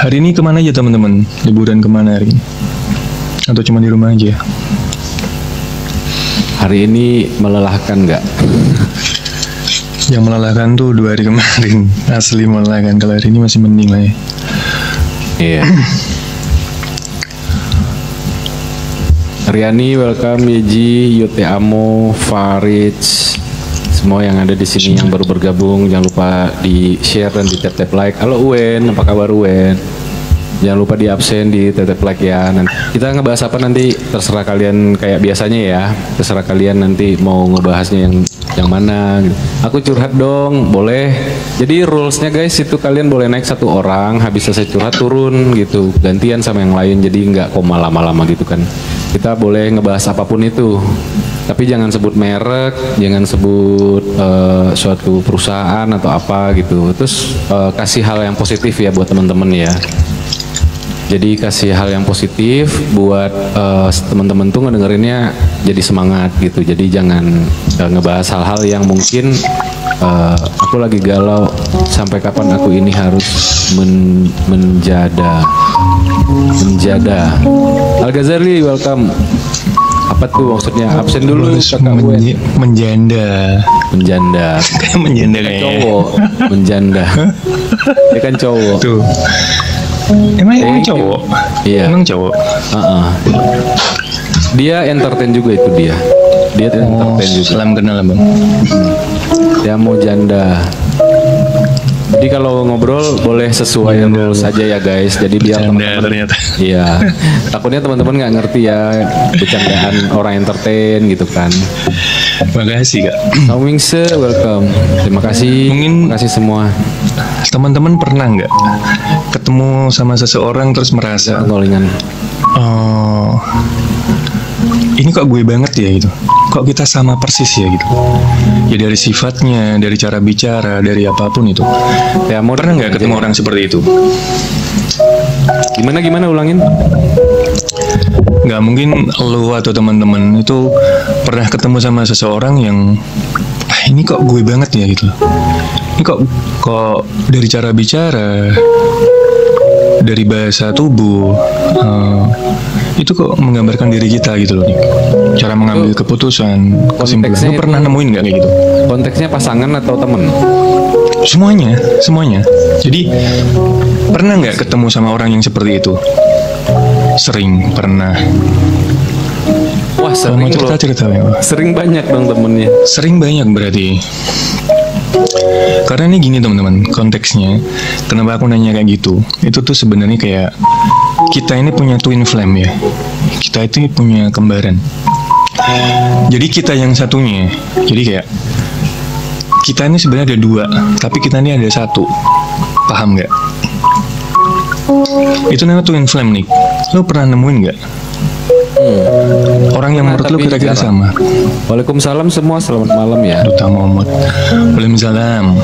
Hari ini kemana aja teman-teman? Liburan kemana hari ini? Atau cuma di rumah aja? Hari ini melelahkan nggak? Yang melelahkan tuh 2 hari kemarin. Asli melelahkan. Kalau hari ini masih mending lah ya. Iya. Riani, welcome. Yeji, Yote Amo, Farid, semua yang ada di sini yang baru bergabung, jangan lupa di share dan di tap like. Halo Uwen, apa kabar Uwen? Jangan lupa di absen, di tap like ya. Nanti kita ngebahas apa nanti terserah kalian, kayak biasanya ya. Terserah kalian nanti mau ngebahasnya yang mana. Aku curhat dong, boleh. Jadi rulesnya guys itu kalian boleh naik 1 orang, habis selesai curhat turun gitu, gantian sama yang lain. Jadi nggak koma lama-lama gitu kan. Kita boleh ngebahas apapun itu. Tapi jangan sebut merek, jangan sebut suatu perusahaan atau apa gitu. Terus kasih hal yang positif ya buat teman-teman ya. Jadi kasih hal yang positif buat teman-teman tuh ngedengerinnya jadi semangat gitu. Jadi jangan ngebahas hal-hal yang mungkin aku lagi galau, sampai kapan aku ini harus menjada. Al-Ghazali, welcome. Apa tuh maksudnya? Absen dulu menjanda. Kayak menjanda kayak kayaknya. cowok. Menjanda. Dia kan cowok. Tuh. Emang cowok? Iya. Emang cowok? Dia entertain juga itu dia. Dia entertain juga. Salam kenal Bang. Dia mau janda. Jadi kalau ngobrol boleh sesuai rules saja ya guys. Jadi biar teman-teman ternyata. Iya. Takutnya teman-teman nggak ngerti ya bercandaan orang entertain gitu kan. Makasih Kak. Wingse, welcome. Terima kasih. Terima kasih semua. Teman-teman pernah nggak ketemu sama seseorang terus merasa Ngolingan. oh, ini kok gue banget ya gitu, kok kita sama persis ya gitu ya, dari sifatnya, dari cara bicara, dari apapun itu. Ya, mau Pernah nggak ketemu orang seperti itu? Gimana ulangin? Nggak mungkin lo atau teman-teman itu pernah ketemu sama seseorang yang ini kok gue banget ya gitu, ini kok dari cara bicara, dari bahasa tubuh, itu kok menggambarkan diri kita gitu loh nih. Cara mengambil keputusan, kesimpulan. Lu pernah nemuin nggak kayak gitu? Konteksnya pasangan atau temen? Semuanya. Jadi pernah nggak ketemu sama orang yang seperti itu? Sering, pernah. Wah, sering mau cerita ya. Sering banyak dong temennya. Sering banyak berarti. Karena ini gini teman-teman, konteksnya. Kenapa aku nanya kayak gitu? Itu tuh sebenarnya kayak kita ini punya twin flame ya. Kita itu punya kembaran. Jadi kita yang satunya. Jadi kayak kita ini sebenarnya ada 2, tapi kita ini ada 1. Paham nggak? Itu namanya twin flame nih. Lo pernah nemuin nggak? Orang yang menurut lo kira-kira sama. Waalaikumsalam semua, selamat malam ya. Duta Muhammad. Waalaikumsalam.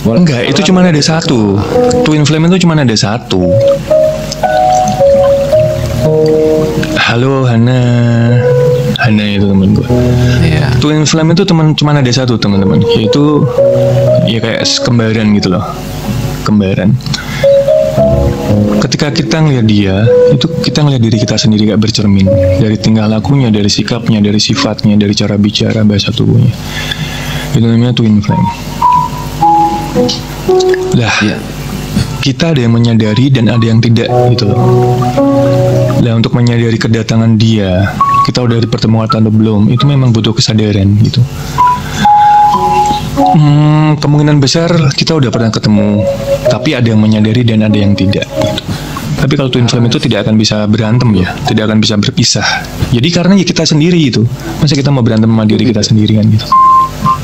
Enggak, itu cuma ada 1. Twin flame itu cuma ada 1. Halo Hana itu teman gue. Iya. Twin flame itu cuma ada 1 teman-teman. Yaitu ya kayak kembaran gitu loh. Kembaran. Ketika kita ngeliat dia, itu kita ngeliat diri kita sendiri gak bercermin. Dari tingkah lakunya, dari sikapnya, dari sifatnya, dari cara bicara, bahasa tubuhnya. Itu namanya twin flame. Lah, kita ada yang menyadari dan ada yang tidak gitu loh. Lah, untuk menyadari kedatangan dia, kita udah dipertemukan atau belum, itu memang butuh kesadaran gitu. Kemungkinan besar kita udah pernah ketemu, tapi ada yang menyadari dan ada yang tidak gitu. Tapi kalau twin flame itu tidak akan bisa berantem ya, tidak akan bisa berpisah. Jadi karena ya kita sendiri itu, masa kita mau berantem sama diri kita sendiri kan gitu.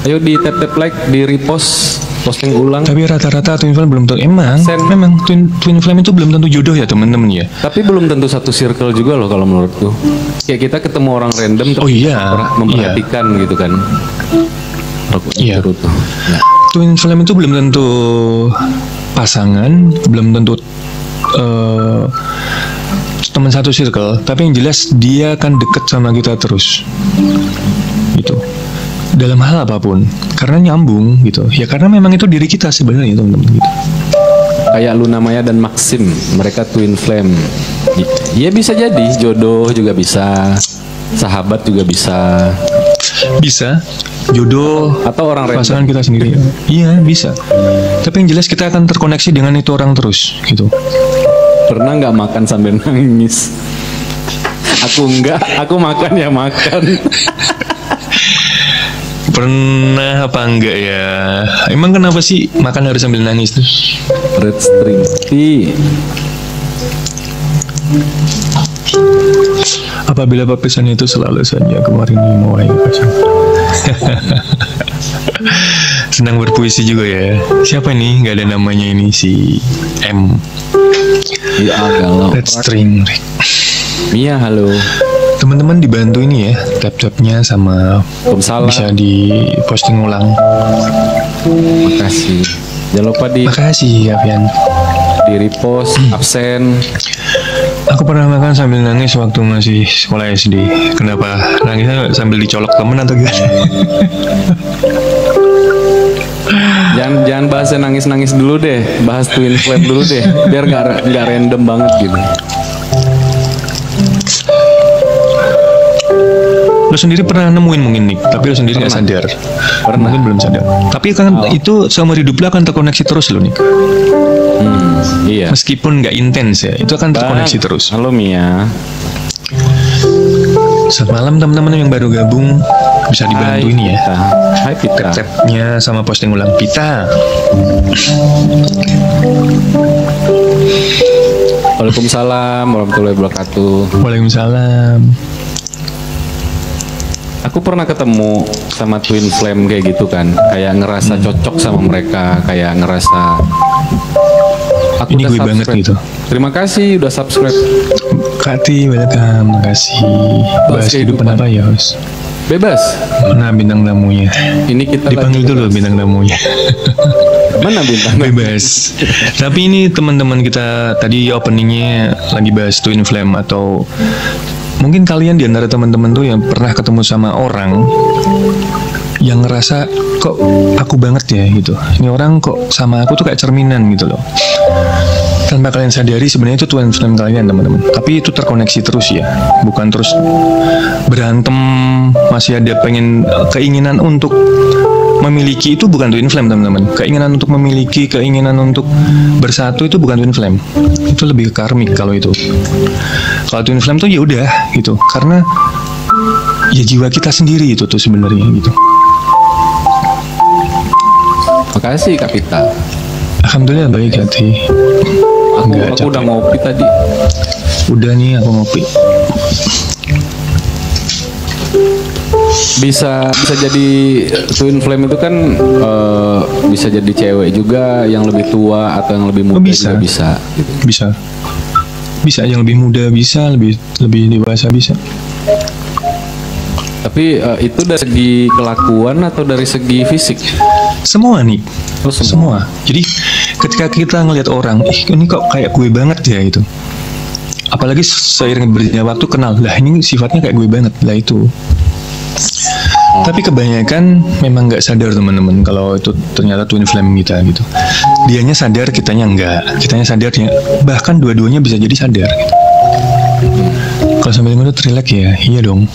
Ayo di tap like, di repost, posting ulang. Tapi rata-rata twin flame belum tentu. Memang twin flame itu belum tentu jodoh ya teman-teman ya. Tapi belum tentu satu circle juga loh kalau menurutku. Kayak kita ketemu orang random terus memperhatikan gitu kan. Iya. Twin flame itu belum tentu pasangan, belum tentu teman satu circle, tapi yang jelas dia akan deket sama kita terus gitu. dalam hal apapun, karena nyambung gitu ya, karena memang itu diri kita sebenarnya teman-teman gitu. kayak Luna Maya dan Maxim, mereka twin flame. Ya bisa jadi jodoh juga bisa, sahabat juga bisa, Bisa jodoh atau orang random. pasangan kita sendiri. Iya bisa. Tapi yang jelas kita akan terkoneksi dengan itu orang terus gitu. Pernah nggak makan sambil nangis? Aku enggak, aku makan ya makan. Pernah apa enggak ya? Emang kenapa sih makan harus sambil nangis tuh? Red string tea. Apabila papisan itu selalu saja kemarin mau pasan. Senang berpuisi juga ya. Siapa nih? Gak ada namanya ini si M. Ya galau. Red string. Mia halo. Teman-teman dibantu ini ya, tab-tabnya sama Waalaikumsalam. bisa di posting ulang. Makasih. Jangan lupa Makasih Avian. di repost, absen. Aku pernah makan sambil nangis waktu masih sekolah SD. Kenapa? Nangisnya sambil dicolok temen atau gimana? Jangan bahas nangis dulu deh, bahas twin flame dulu deh, biar nggak random banget gitu. Lo sendiri pernah nemuin mungkin nih, tapi lo sendiri nggak sadar. Pernah. Mungkin belum sadar. Tapi kan itu seumur hidup lo akan terkoneksi terus lo nih. Iya. Meskipun nggak intens ya, itu akan terkoneksi terus. Halo Mia. Saat malam teman-teman yang baru gabung bisa dibantu ini ya. Pita. Hai Pita. Tab-tabnya sama posting ulang Pita. Waalaikumsalam warahmatullahi wabarakatuh. Waalaikumsalam. Aku pernah ketemu sama twin flame kayak gitu kan, kayak ngerasa cocok sama mereka, kayak ngerasa aku Ini udah gue banget subscribe. gitu. Terima kasih udah subscribe. Kati, welcome. Makasih. Bahas kehidupan apa ya, Hos? Bebas. Mana bintang tamunya? Ini kita Dipanggil lagi dulu bebas. bintang tamunya. Mana bintang? Bebas. Tapi ini teman-teman kita tadi openingnya lagi bahas twin flame atau mungkin kalian di antara teman-teman tuh yang pernah ketemu sama orang yang ngerasa kok aku banget ya gitu. Ini orang kok sama aku tuh kayak cerminan gitu loh. Tanpa kalian sadari sebenarnya itu twin flame kalian teman-teman. Tapi itu terkoneksi terus ya. Bukan terus berantem, masih ada pengen keinginan untuk memiliki, itu bukan twin flame teman-teman. Keinginan untuk memiliki, keinginan untuk bersatu itu bukan twin flame. Itu lebih ke karmik kalau itu. Kalau twin flame tuh ya udah gitu. Karena ya jiwa kita sendiri itu tuh sebenarnya gitu. Makasih Kak Pita. Alhamdulillah baik hati. Enggak, Aku udah capek. ngopi tadi. Udah nih aku ngopi. Bisa jadi twin flame itu kan bisa jadi cewek juga yang lebih tua atau yang lebih muda bisa. juga bisa. Bisa. Bisa yang lebih muda bisa, lebih dewasa bisa. Tapi itu dari segi kelakuan atau dari segi fisik? Semua nih. Oh, Semua. Jadi ketika kita ngelihat orang, ini kok kayak gue banget ya itu. Apalagi seiring berjalannya waktu kenal, lah ini sifatnya kayak gue banget, lah itu. Tapi kebanyakan memang nggak sadar teman-teman kalau itu ternyata twin flame kita gitu. Dianya sadar, kitanya enggak. Kitanya sadar, bahkan dua-duanya bisa jadi sadar. Gitu. Kalau sambil ngedut relax ya, iya dong.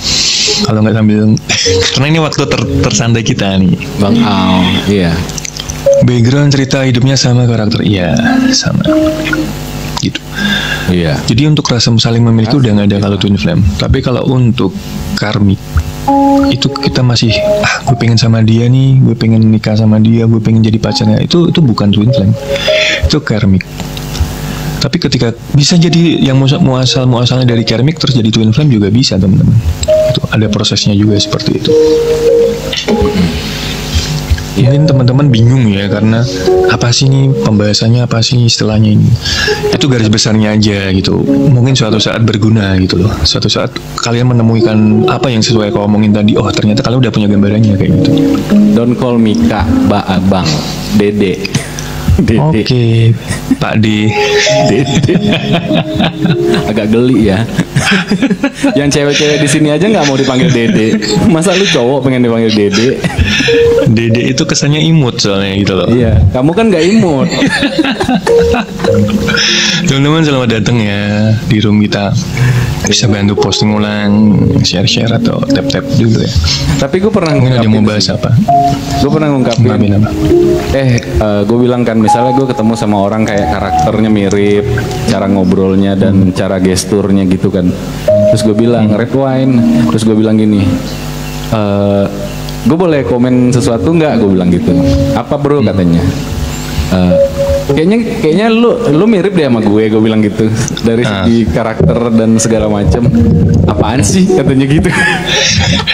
Kalau nggak sambil, karena ini waktu tersantai kita nih. Bang Al, iya. Background cerita hidupnya sama karakter, iya sama. Gitu. Iya. Jadi untuk rasa saling memiliki udah nggak ada kalau twin flame. Tapi kalau untuk karmik itu kita masih gue pengen sama dia nih, gue pengen nikah sama dia, gue pengen jadi pacarnya, itu bukan twin flame, itu karmik. Tapi ketika bisa jadi yang muasalnya dari karmik terus jadi twin flame juga bisa teman-teman. Itu ada prosesnya juga seperti itu. Mungkin teman-teman bingung ya karena apa sih nih pembahasannya, apa sih istilahnya ini. Itu garis besarnya aja gitu. Mungkin suatu saat berguna gitu loh. Suatu saat kalian menemukan apa yang sesuai kau omongin tadi. Oh ternyata kalian udah punya gambarannya kayak gitu. Don't call me Kak, Ba, Abang, Dede. Dede. Oke, Pak D. Dede. Agak geli ya. Yang cewek-cewek di sini aja nggak mau dipanggil Dede. Masa lu cowok pengen dipanggil Dede? Dede itu kesannya imut soalnya gitu loh. Iya, kamu kan nggak imut. Teman-teman selamat datang ya di room kita. Bisa bantu posting ulang, share-share atau tap-tap dulu ya. Tapi gue pernah Mungkin ada mau ngungkapin bahas sih. apa? Gue pernah ngungkapin. Ngungkapin apa? Gue bilang kan misalnya gue ketemu sama orang kayak karakternya mirip, cara ngobrolnya dan cara gesturnya gitu kan. Terus gue bilang red wine. Terus gue bilang gini, gue boleh komen sesuatu nggak? Gue bilang gitu. Apa bro katanya? Kayaknya lu mirip deh sama gue bilang gitu dari segi karakter dan segala macam. Apaan sih katanya gitu?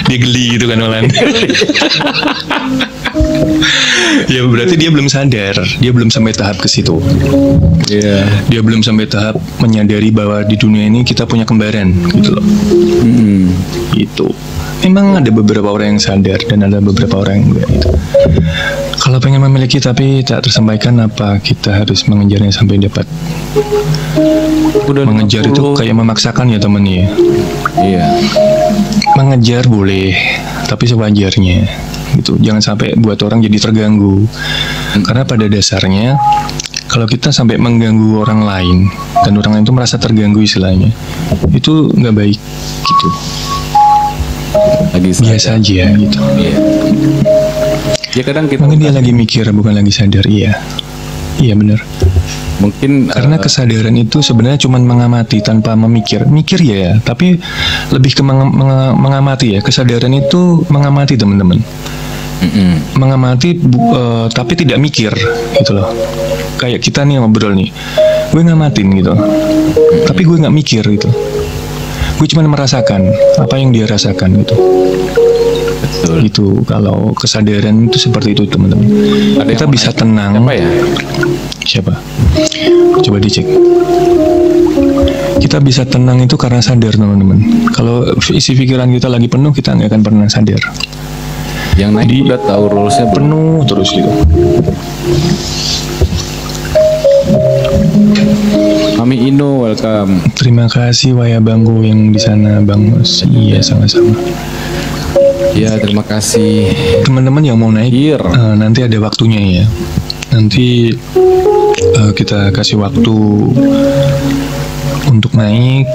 Dia geli gitu kan Olan. Ya berarti dia belum sadar, dia belum sampai tahap ke situ. Iya. Dia belum sampai tahap menyadari bahwa di dunia ini kita punya kembaran gitu loh. Gitu. Memang ada beberapa orang yang sadar dan ada beberapa orang yang enggak gitu. Kalau pengen memiliki tapi tak tersampaikan, apa kita harus mengejarnya sampai dapat? Udah Mengejar 50. itu kayak memaksakan ya temen ya. Iya. Mengejar boleh, tapi sewajarnya gitu. Jangan sampai buat orang jadi terganggu. Karena pada dasarnya kalau kita sampai mengganggu orang lain dan orang lain itu merasa terganggu istilahnya, itu nggak baik gitu. Lagi Biasa aja gitu. Iya. Ya kadang kita Mungkin dia lagi mikir bukan lagi sadar. Iya benar. mungkin Karena kesadaran itu sebenarnya cuma mengamati tanpa memikir. Mikir ya, tapi lebih ke mengamati ya. Kesadaran itu mengamati teman-teman. Mengamati tapi tidak mikir gitu loh. Kayak kita nih ngobrol nih, gue ngamatin gitu, tapi gue nggak mikir gitu. Gue cuma merasakan apa yang dia rasakan gitu. betul. Gitu. Kalau kesadaran itu seperti itu teman-teman. Ada Kita yang bisa naik. tenang. Apa ya? Siapa? Coba dicek. Kita bisa tenang itu karena sadar teman-teman. Kalau isi pikiran kita lagi penuh, kita nggak akan pernah sadar. Yang naik Jadi, udah tahu rulesnya belum? Penuh terus gitu. Mami Ino, welcome. Terima kasih Waya Banggo yang di sana Bang Mus. Iya sama-sama. Ya terima kasih. Teman-teman yang mau naik, Here. nanti ada waktunya ya. Nanti kita kasih waktu untuk naik,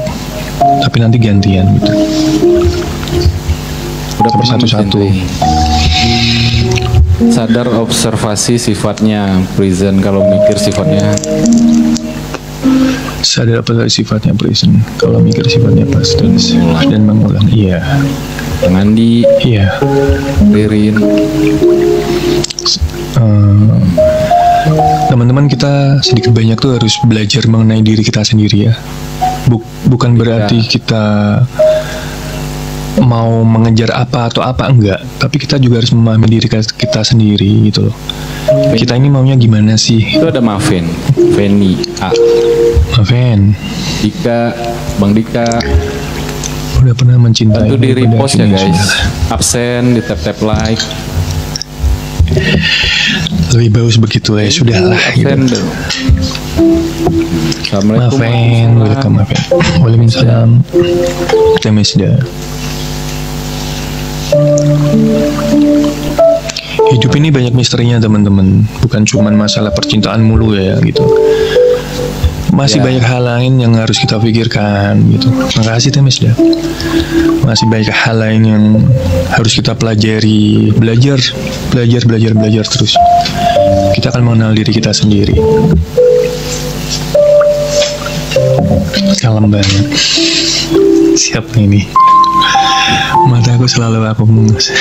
tapi nanti gantian gitu. Udah Tapi pernah satu-satu. mencintai. Sadar observasi sifatnya prison, kalau mikir sifatnya Sadar apa sifatnya present. Kalau mikir sifatnya past dan mengulang. Iya, Ngandi, iya. Ririn. Teman-teman, kita sedikit banyak tuh harus belajar mengenai diri kita sendiri ya. Bukan berarti kita mau mengejar apa atau apa, enggak, tapi kita juga harus memahami diri kita sendiri gitu loh. Kita ini maunya gimana sih? Itu ada Maven, Feni, A, Maven, Dika, Bang Dika. udah pernah mencintai Bantu di daripada repost ya akhirnya guys. sudah. Absen, di tap-tap like. Lebih bagus begitu ya, sudahlah gitu. Absen dong. Assalamualaikum. Maven, welcome Maven. Waalaikumsalam. Temesda. Hidup ini banyak misterinya teman-teman. Bukan cuma masalah percintaan mulu ya gitu. Masih Ya. banyak hal lain yang harus kita pikirkan gitu. Makasih Temesda. Masih banyak hal lain yang harus kita pelajari. Belajar terus. Kita akan mengenal diri kita sendiri. Kalem banget. Siapa ini? Mataku selalu aku mengus.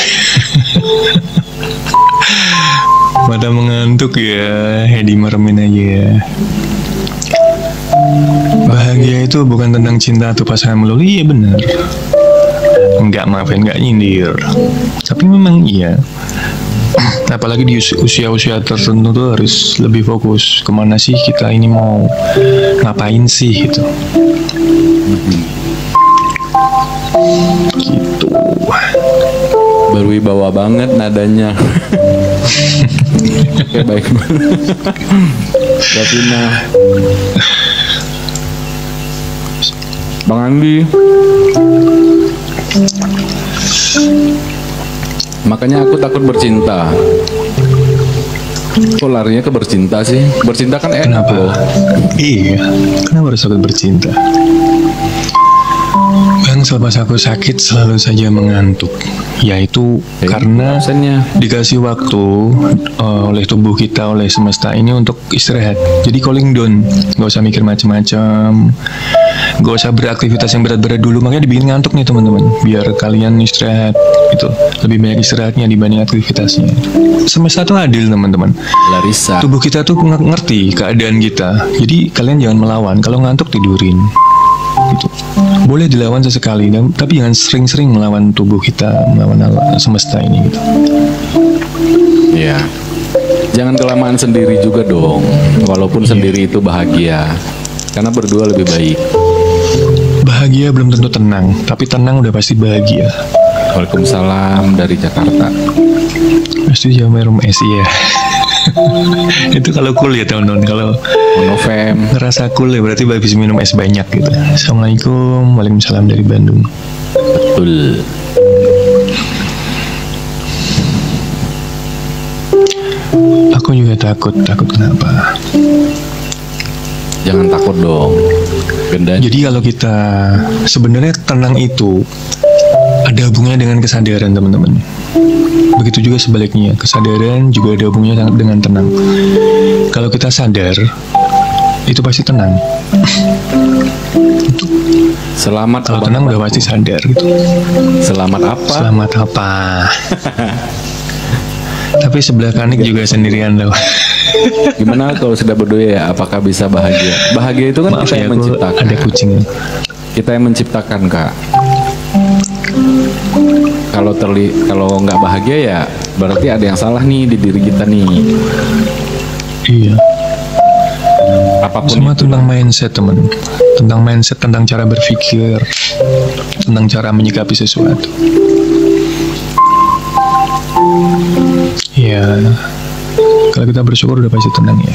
Mata mengantuk ya, Hedi meremin aja ya. Bahagia itu bukan tentang cinta atau pasangan melulu. Iya benar. Enggak, maafin, enggak nyindir. Tapi memang iya. Apalagi di usia-usia tertentu tuh harus lebih fokus kemana sih kita ini mau ngapain sih gitu. Gitu. Berwibawa banget nadanya. Oke, baik. Davina. Bang Andi. Makanya aku takut bercinta. Kok larinya ke bercinta sih? Bercinta kan enak Kenapa? loh. Iya, kenapa harus takut bercinta? Bang, selepas aku sakit selalu saja mengantuk. Yaitu karena Dosennya. dikasih waktu oleh tubuh kita, oleh semesta ini untuk istirahat. Jadi calling down, nggak usah mikir macam-macam, nggak usah beraktivitas yang berat-berat dulu. Makanya dibikin ngantuk nih teman-teman, biar kalian istirahat. Itu lebih banyak istirahatnya dibanding aktivitasnya. Semesta tuh adil teman-teman. Larissa. Tubuh kita tuh ngerti keadaan kita. Jadi kalian jangan melawan. Kalau ngantuk tidurin. Gitu. Boleh dilawan sesekali, tapi jangan sering-sering melawan tubuh kita, melawan semesta ini gitu. Iya. Jangan kelamaan sendiri juga dong. Walaupun sendiri itu bahagia. Karena berdua lebih baik. Bahagia belum tentu tenang, tapi tenang udah pasti bahagia. Waalaikumsalam dari Jakarta. Pasti Jamerum S ya. Itu kalau cool ya teman-teman. Kalau Novem. ngerasa cool ya berarti habis minum es banyak gitu. Assalamualaikum, waalaikumsalam dari Bandung. Betul. Aku juga takut kenapa? Jangan takut dong. Gendanya. Jadi kalau kita sebenarnya tenang itu ada hubungannya dengan kesadaran teman-teman. Begitu juga sebaliknya, kesadaran juga ada hubungannya dengan tenang. Kalau kita sadar, itu pasti tenang. Selamat. Kalau tenang udah pasti sadar gitu. Selamat apa? Selamat apa? Tapi sebelah kanik juga sendirian loh. Gimana kalau sudah berdua ya? Apakah bisa bahagia? Bahagia itu kan Maaf kita ya, yang aku menciptakan. ada kucing. Kita yang menciptakan, Kak. Kalau nggak bahagia ya berarti ada yang salah nih di diri kita nih. Iya. Apapun Semua itu. tentang mindset teman. Tentang mindset, tentang cara berpikir, tentang cara menyikapi sesuatu. Ya, kalau kita bersyukur udah pasti tenang ya.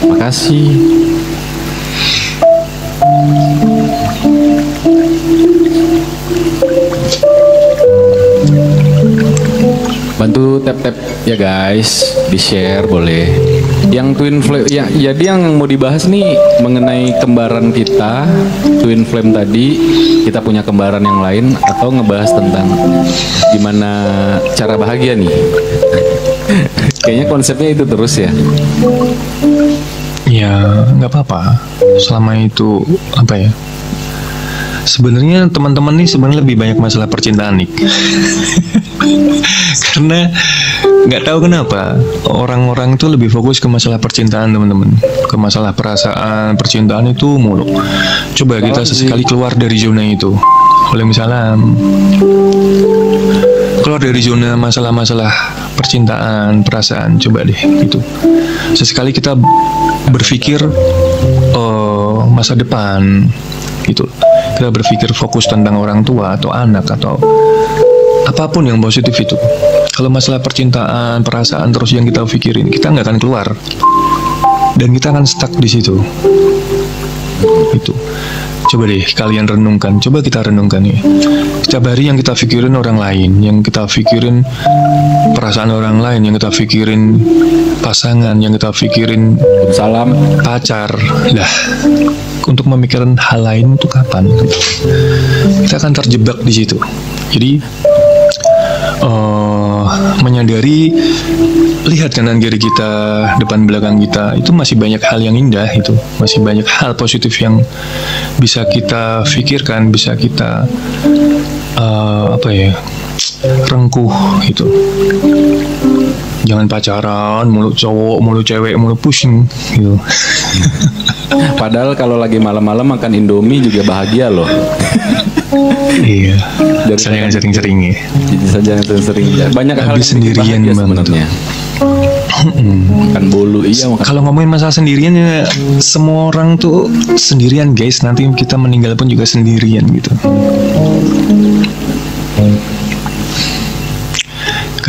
Makasih. Bantu tap-tap ya guys, di-share boleh. Yang twin flame ya, jadi yang mau dibahas nih mengenai kembaran kita, twin flame tadi, kita punya kembaran yang lain atau ngebahas tentang gimana cara bahagia nih. Kayaknya konsepnya itu terus ya. Ya, nggak apa-apa. Selama itu apa ya? Sebenarnya teman-teman nih sebenarnya lebih banyak masalah percintaan nih. Karena nggak tahu kenapa orang-orang itu lebih fokus ke masalah percintaan teman-teman, ke masalah perasaan, percintaan itu mulu. Coba kita sesekali keluar dari zona itu. Oleh misalnya keluar dari zona masalah-masalah percintaan, perasaan, coba deh gitu. Sesekali kita berpikir masa depan gitu. Kita berpikir fokus tentang orang tua atau anak atau apapun yang positif itu. Kalau masalah percintaan, perasaan terus yang kita pikirin, kita nggak akan keluar dan kita akan stuck di situ. Itu. Coba deh kalian renungkan, coba kita renungkan ya. Setiap hari yang kita pikirin orang lain, yang kita pikirin perasaan orang lain, yang kita pikirin pasangan, yang kita pikirin Salam. pacar. Lah, untuk memikirkan hal lain itu kapan? Kita akan terjebak di situ. Jadi menyadari, lihat kanan kiri kita, depan belakang kita, itu masih banyak hal yang indah, itu masih banyak hal positif yang bisa kita pikirkan, bisa kita rengkuh itu. Jangan pacaran mulu, cowok mulu, cewek mulu, pusing gitu. Padahal kalau lagi malam-malam makan Indomie juga bahagia loh. Iya. Dari Saya jangan sering-sering ya. Jadi saja sering. Banyak hal Habis yang bikin sendirian bahagia banget sebenarnya. Makan bolu, iya makan. Kalau ngomongin masalah sendirian ya, semua orang tuh sendirian guys. Nanti kita meninggal pun juga sendirian gitu.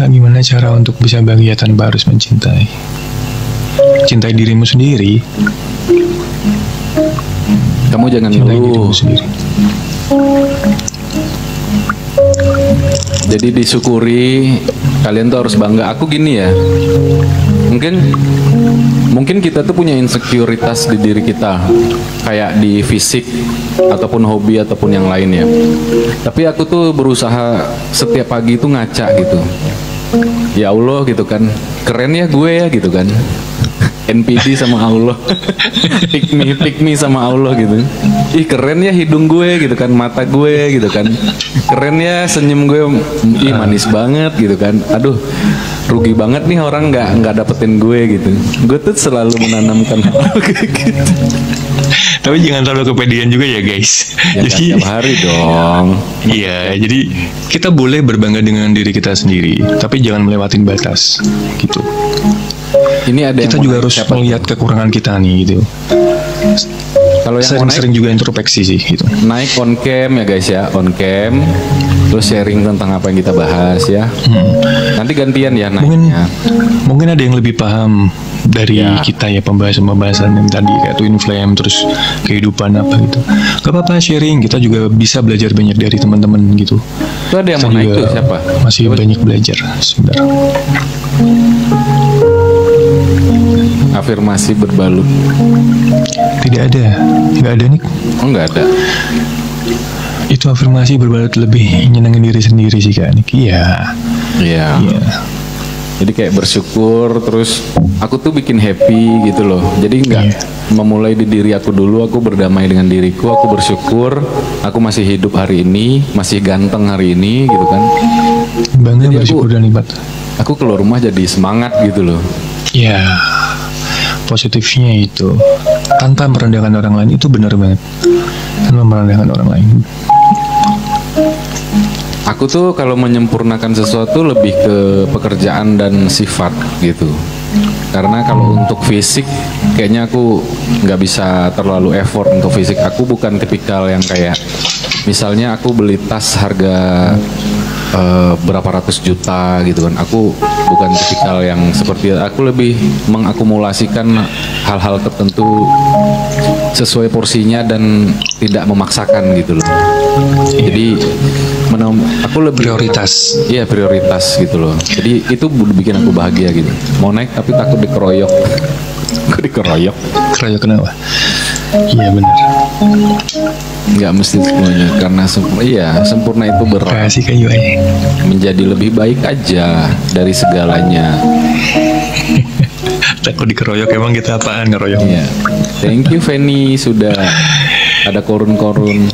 Kak, gimana cara untuk bisa bahagia tanpa harus mencintai? Cintai dirimu sendiri. Kamu jangan Cintai ngeluh. dirimu sendiri. Jadi disyukuri, kalian tuh harus bangga. Aku gini ya, mungkin kita tuh punya insekuritas di diri kita, kayak di fisik ataupun hobi ataupun yang lainnya. Tapi aku tuh berusaha setiap pagi itu ngaca gitu. Ya Allah gitu kan, keren ya gue ya gitu kan. NPD sama Allah. pick me sama Allah gitu. Ih keren ya hidung gue gitu kan, mata gue gitu kan. Keren ya senyum gue, ih manis banget gitu kan. Aduh, rugi banget nih orang nggak dapetin gue gitu. Gue tuh selalu menanamkan hal kayak gitu. Tapi jangan terlalu kepedean juga ya guys. Ya kan tiap hari dong. Iya, jadi kita boleh berbangga dengan diri kita sendiri, tapi jangan melewatin batas gitu. Ini ada Kita yang juga mau harus naik siapa? melihat kekurangan kita nih gitu. Kalau yang mau naik, Sering-sering juga introspeksi sih gitu. naik on cam ya guys ya, on cam. Terus sharing tentang apa yang kita bahas ya. Nanti gantian ya naiknya. Mungkin ada yang lebih paham dari Ya. kita ya, pembahasan yang tadi kayak Twin Flame terus kehidupan apa gitu. Gak apa-apa sharing, kita juga bisa belajar banyak dari teman-teman gitu. Itu ada yang Kita mau naik juga tuh siapa? Masih banyak belajar sebentar. Afirmasi berbalut. Tidak ada, nggak ada nih. Oh nggak ada. Itu afirmasi berbalut lebih nyenengin diri sendiri sih Kak Nik. Iya. Iya. Iya. Jadi kayak bersyukur, terus aku tuh bikin happy gitu loh. Jadi nggak Iya. memulai di diri aku dulu, aku berdamai dengan diriku, aku bersyukur, aku masih hidup hari ini, masih ganteng hari ini gitu kan. Bangga, Jadi bersyukur dan nikmat. Aku keluar rumah jadi semangat gitu loh. Ya, positifnya itu tanpa merendahkan orang lain, itu benar banget. Tanpa merendahkan orang lain. Aku tuh kalau menyempurnakan sesuatu lebih ke pekerjaan dan sifat gitu. Karena kalau untuk fisik kayaknya aku nggak bisa terlalu effort untuk fisik. Aku bukan tipikal yang kayak misalnya aku beli tas harga berapa ratus juta gitu kan. Aku bukan tipikal yang seperti aku, lebih mengakumulasikan hal-hal tertentu sesuai porsinya dan tidak memaksakan gitu loh. Jadi aku lebih Prioritas. Iya prioritas gitu loh. Jadi itu bikin aku bahagia gitu. Mau naik tapi takut dikeroyok. Aku dikeroyok. Keroyok kenapa? Iya benar. Nggak mesti semuanya karena sempurna itu berat. Kasih kayu aja. Menjadi lebih baik aja dari segalanya. Takut dikeroyok, emang kita apaan ngeroyok? Iya. Thank you Feni sudah ada korun-korun.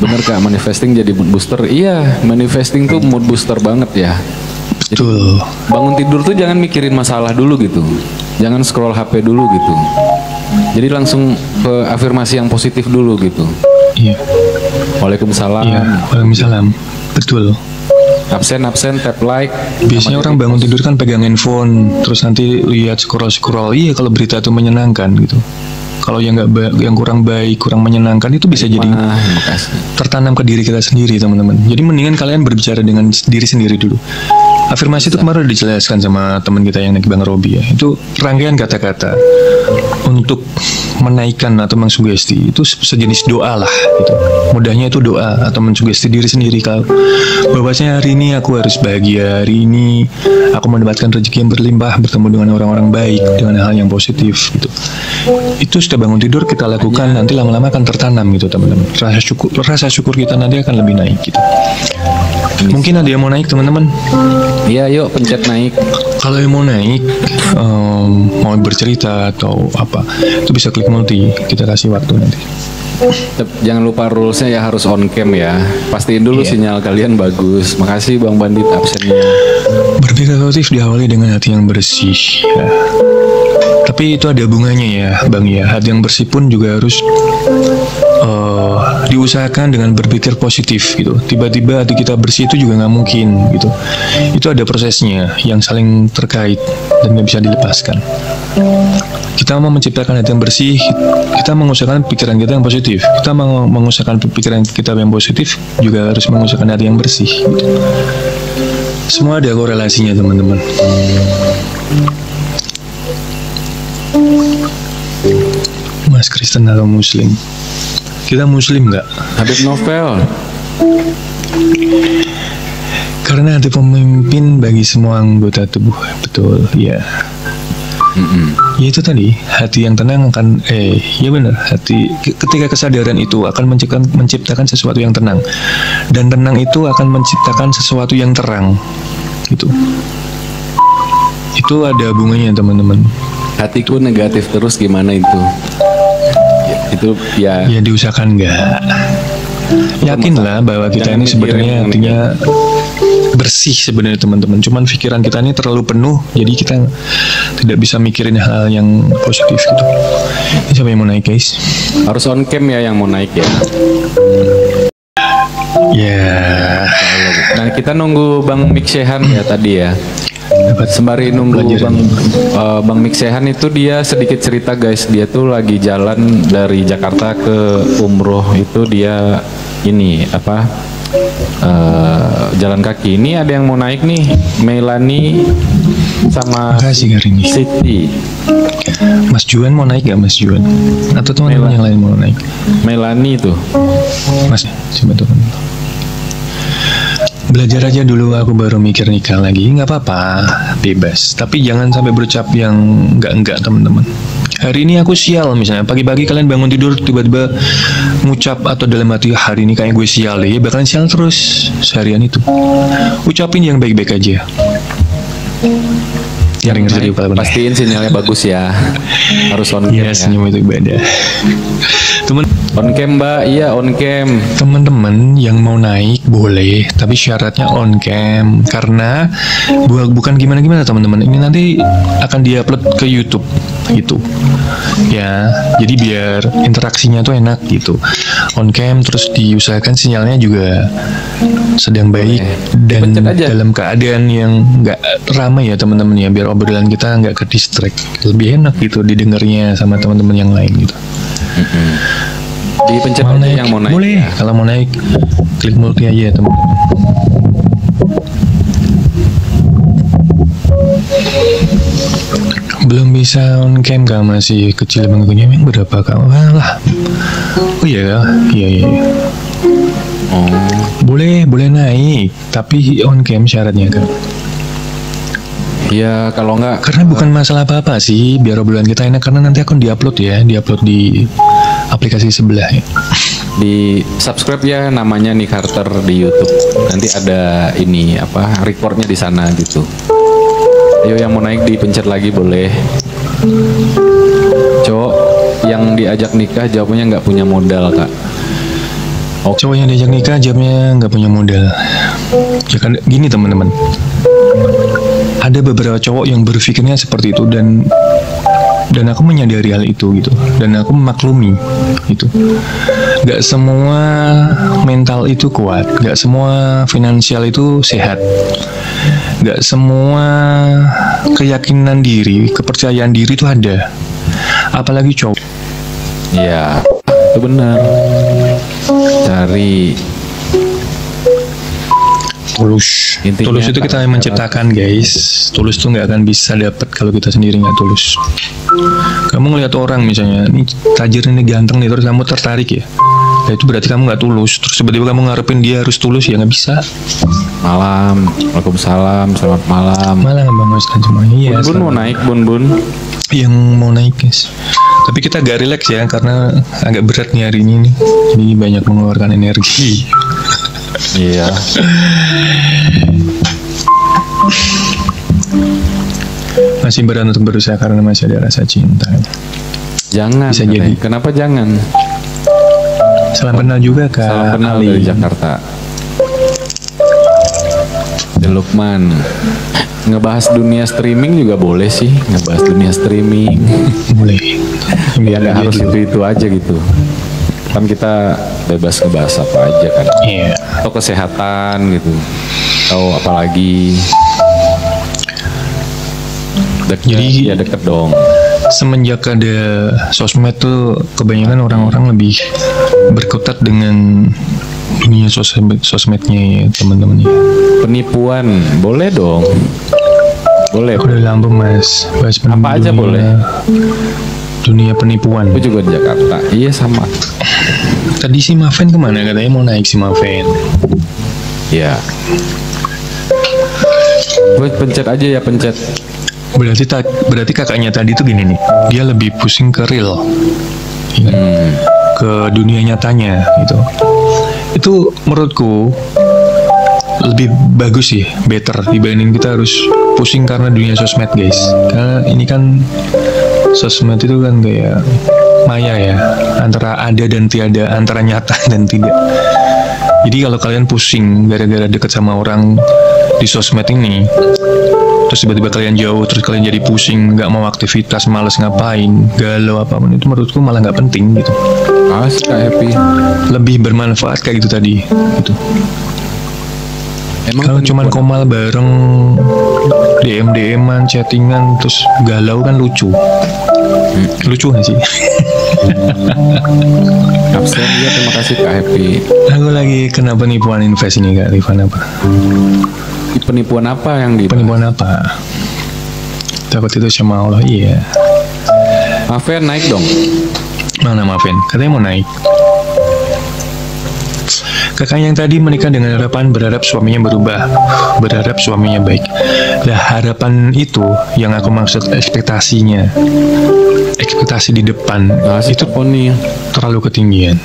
Bener Kak, manifesting jadi mood booster. Iya, manifesting tuh mood booster banget ya. Betul. Bangun tidur tuh jangan mikirin masalah dulu gitu. Jangan scroll HP dulu gitu. Jadi langsung ke afirmasi yang positif dulu gitu. Iya. Waalaikumsalam. Iya. Waalaikumsalam. Betul. Absen tap like. Biasanya orang bangun tidur kan pegang handphone, terus nanti lihat scroll. Iya, kalau berita itu menyenangkan gitu. Kalau yang yang kurang baik, kurang menyenangkan itu bisa jadi Makasih. tertanam ke diri kita sendiri, teman-teman. Jadi mendingan kalian berbicara dengan diri sendiri dulu. Afirmasi itu kemarin udah dijelaskan sama teman kita yang naik Bang Robi ya. Itu rangkaian kata-kata untuk menaikkan atau mengsugesti. Itu sejenis doa lah gitu. Mudahnya itu doa atau mensugesti diri sendiri kalau bahwasanya hari ini aku harus bahagia, hari ini aku mendapatkan rezeki yang berlimpah, bertemu dengan orang-orang baik, dengan hal yang positif gitu. Itu sudah bangun tidur kita lakukan, nanti lama-lama akan tertanam gitu teman-teman. Rasa syukur kita nanti akan lebih naik gitu. Mungkin ada yang mau naik teman-teman. Iya, yuk pencet naik. Kalau yang mau naik, mau bercerita atau apa, itu bisa klik multi. Kita kasih waktu nanti. Jangan lupa rulesnya ya, harus on cam ya. Pastiin dulu sinyal kalian bagus. Makasih Bang Bandit absennya. Berpikir kreatif diawali dengan hati yang bersih. Ya. Tapi itu ada bunganya ya, Bang ya. Hati yang bersih pun juga harus diusahakan dengan berpikir positif gitu. Tiba-tiba hati kita bersih itu juga nggak mungkin gitu. Itu ada prosesnya yang saling terkait dan nggak bisa dilepaskan. Kita mau menciptakan hati yang bersih, kita mengusahakan pikiran kita yang positif. Kita mau mengusahakan pikiran kita yang positif, juga harus mengusahakan hati yang bersih gitu. Semua ada korelasinya teman-teman. Mas Kristen atau Muslim? Kita Muslim nggak? Habib Novel. Karena hati pemimpin bagi semua anggota tubuh. Betul, ya. Ya itu tadi, hati yang tenang akan ya benar, hati ketika kesadaran itu akan menciptakan sesuatu yang tenang, dan tenang itu akan menciptakan sesuatu yang terang. Itu ada hubungannya teman-teman. Hatiku negatif terus gimana itu? Itu ya. Ya diusahakan nggak. Yakinlah bahwa kita ini sebenarnya hatinya bersih sebenarnya teman-teman. Cuman pikiran kita ini terlalu penuh, jadi kita tidak bisa mikirin hal yang positif gitu. Ini siapa yang mau naik guys? Harus on cam ya yang mau naik ya. Ya. Nah kita nunggu Bang Miksehan ya tadi ya. Sembari nunggu Bang Miksehan itu dia sedikit cerita guys. Dia tuh lagi jalan dari Jakarta ke umroh itu dia ini apa? Jalan kaki. Ini ada yang mau naik nih, Melani sama makasih Karini. Siti. Mas Juan mau naik gak Mas Juan? Atau teman-teman yang lain mau naik? Melani tuh. Mas, coba tuh. Belajar aja dulu, aku baru mikir nikah lagi. Nggak apa-apa, bebas. Tapi jangan sampai berucap yang enggak teman-teman. Hari ini aku sial misalnya, pagi-pagi kalian bangun tidur tiba-tiba ngucap atau dalam hati hari ini kayak gue sial deh, bakalan sial terus seharian itu. Ucapin yang baik-baik aja. Yang terjadi pastiin sinyalnya bagus ya. Harus on cam ya. Senyum itu ibadah. Temen on cam Mbak, iya on cam. Teman-teman yang mau naik boleh, tapi syaratnya on cam. Karena bukan gimana-gimana teman-teman. Ini nanti akan diupload ke YouTube gitu. Ya, jadi biar interaksinya tuh enak gitu. On cam terus diusahakan sinyalnya juga sedang baik dan dalam keadaan yang nggak ramai ya teman-teman ya, biar obrolan kita nggak ke distract, lebih enak gitu didengarnya sama teman-teman yang lain gitu. Dipencet aja yang mau naik. Boleh, kalau mau naik klik multi aja teman-teman. Belum bisa on cam kah, masih kecil bangkunya, emang berapa kamu? Lah. Oh iya. Oh. Boleh naik, tapi on cam syaratnya kan. Iya, kalau enggak karena bukan masalah apa-apa sih, biar obrolan kita enak, karena nanti akan diupload di aplikasi sebelah ya. Di subscribe ya, namanya Nick Carter di YouTube. Nanti ada ini apa recordnya di sana gitu. Ayo yang mau naik dipencet lagi boleh. Cowok yang diajak nikah jawabnya nggak punya modal kak. Oh. Cowok yang diajak nikah jawabnya nggak punya modal. Ya kan gini teman-teman. Ada beberapa cowok yang berpikirnya seperti itu dan aku menyadari hal itu gitu, dan aku memaklumi itu. Gak semua mental itu kuat, gak semua finansial itu sehat, gak semua keyakinan diri, kepercayaan diri itu ada, apalagi cowok. Iya, itu benar. Cari tulus. Intinya tulus itu kita yang menciptakan guys. Tulus tuh nggak akan bisa dapat kalau kita sendiri nggak tulus. Kamu ngelihat orang misalnya, ini tajir, ini ganteng nih, terus kamu tertarik ya, nah itu berarti kamu nggak tulus. Terus tiba-tiba kamu ngarepin dia harus tulus, ya nggak bisa. Malam, waalaikumsalam, selamat malam. Malam bang Ustaz semuanya. Iya, Bun mau naik, bun. Yang mau naik guys. Tapi kita agak relax ya, karena agak berat nih hari ini nih. Jadi banyak mengeluarkan energi. Iya. Masih berat untuk berusaha karena masih ada rasa cinta. Jangan. Bisa jadi. Kenapa jangan? Salam kenal juga Kak. Salam kenal Ali. dari Jakarta. Lukman. Ngebahas dunia streaming juga boleh sih. Ngebahas dunia streaming. Boleh. Ya nggak harus itu aja gitu. Kan kita bebas ngebahas apa aja kan. Iya. Atau kesehatan gitu. Atau apalagi. Deket, Jadi- ya deket dong. Semenjak ada sosmed tuh kebanyakan orang-orang lebih berkutat dengan dunia sosmednya ya teman-teman ya. Penipuan boleh dong. Boleh. Udah lampu mas, bahas Apa aja boleh. Dunia penipuan. Aku juga di Jakarta. Iya sama. Tadi si Maven kemana? Katanya mau naik si Maven. Ya. Gue pencet aja ya pencet. Berarti kakaknya tadi tuh gini nih, dia lebih pusing ke real, ya kan? Ke dunia nyatanya gitu. Itu menurutku lebih bagus sih, better dibanding kita harus pusing karena dunia sosmed guys. Karena ini kan sosmed itu kan kayak maya ya, antara ada dan tiada, antara nyata dan tidak. Jadi kalau kalian pusing gara-gara deket sama orang di sosmed ini, terus tiba-tiba kalian jauh, terus kalian jadi pusing, nggak mau aktivitas, males ngapain, galau apapun, itu menurutku malah nggak penting gitu. Asik Kak Happy. Lebih bermanfaat kayak gitu tadi gitu. Emang Kalau cuman penipuan- komal bareng, DM-an, chattingan, terus galau kan lucu. Lucu nggak sih? absen ya, terima kasih Kak Happy. Aku lagi kena penipuan invest ini Kak Rifan apa? Penipuan apa yang di Penipuan apa? Takut itu sama Allah, iya. Maven naik dong. Mana Maven? Katanya mau naik. Kakak yang tadi menikah dengan harapan berharap suaminya berubah, berharap suaminya baik. Nah harapan itu yang aku maksud ekspektasinya, ekspektasi di depan Nah, itu itu poni. terlalu ketinggian,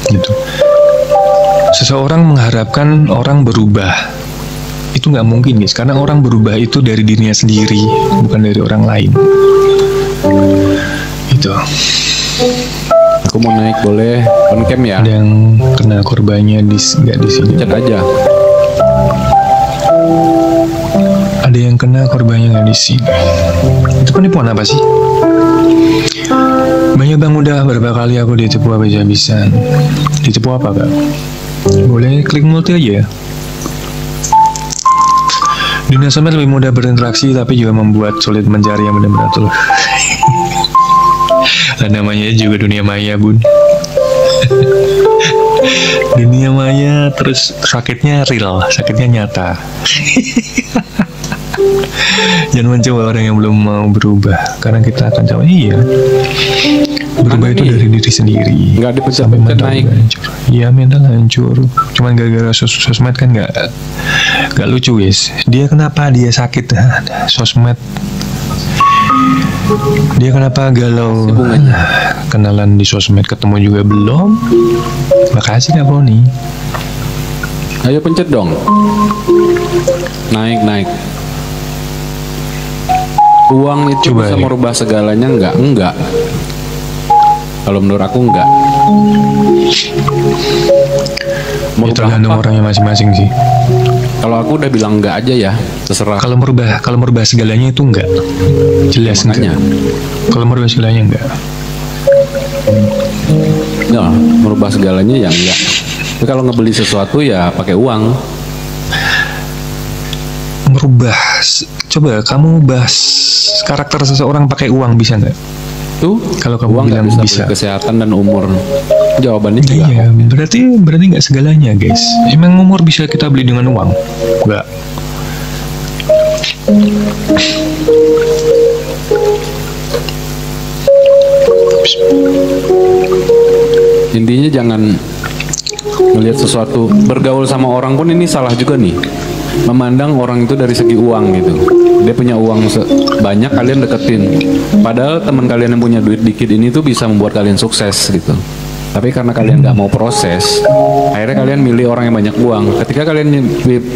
gitu. Seseorang mengharapkan orang berubah, itu nggak mungkin guys, karena orang berubah itu dari dirinya sendiri, bukan dari orang lain. Itu. Aku mau naik boleh on cam ya. Ada yang kena korbannya nggak di sini. Chat aja. Ada yang kena korbannya nggak di sini. Itu penipuan apa sih? Banyak bang, udah berapa kali aku ditipu habis-habisan. Ditipu apa kak? Boleh klik multi aja ya. Dunia sosmed lebih mudah berinteraksi tapi juga membuat sulit mencari yang benar-benar tulus. Lah namanya juga dunia maya bun. Dunia maya terus sakitnya real, sakitnya nyata. Jangan mencoba orang yang belum mau berubah, karena kita akan coba iya. Berubah Mana itu nih? dari diri sendiri. Nggak dipencet-pencet Sampai mental naik. juga hancur. Iya mental hancur. Cuman gara-gara sosmed kan nggak lucu guys. Dia kenapa dia sakit sosmed? Dia kenapa galau? bunganya. Kenalan di sosmed, ketemu juga belum. Makasih Kak Boni. Ayo pencet dong. Naik. Uang itu Coba bisa ya. merubah segalanya enggak? Enggak. Kalau menurut aku enggak. Ya Merubah tergantung apa? orangnya masing-masing sih. Kalau aku udah bilang enggak aja ya, terserah. Kalau merubah segalanya itu enggak. Jelas Makanya. enggak. Kalau merubah segalanya enggak. Ya, merubah segalanya ya enggak. Tapi kalau ngebeli sesuatu ya pakai uang. Coba kamu bahas karakter seseorang pakai uang bisa nggak? Tuh, Kalau kamu uang nggak bilang bisa bisa. beli kesehatan dan umur. Jawabannya juga. Iya, berarti nggak segalanya guys. Emang umur bisa kita beli dengan uang? Nggak. Intinya jangan melihat sesuatu, bergaul sama orang pun ini salah juga nih. Memandang orang itu dari segi uang gitu. Dia punya uang banyak, kalian deketin. Padahal teman kalian yang punya duit dikit ini tuh bisa membuat kalian sukses gitu. Tapi karena kalian nggak mau proses, akhirnya kalian milih orang yang banyak uang. Ketika kalian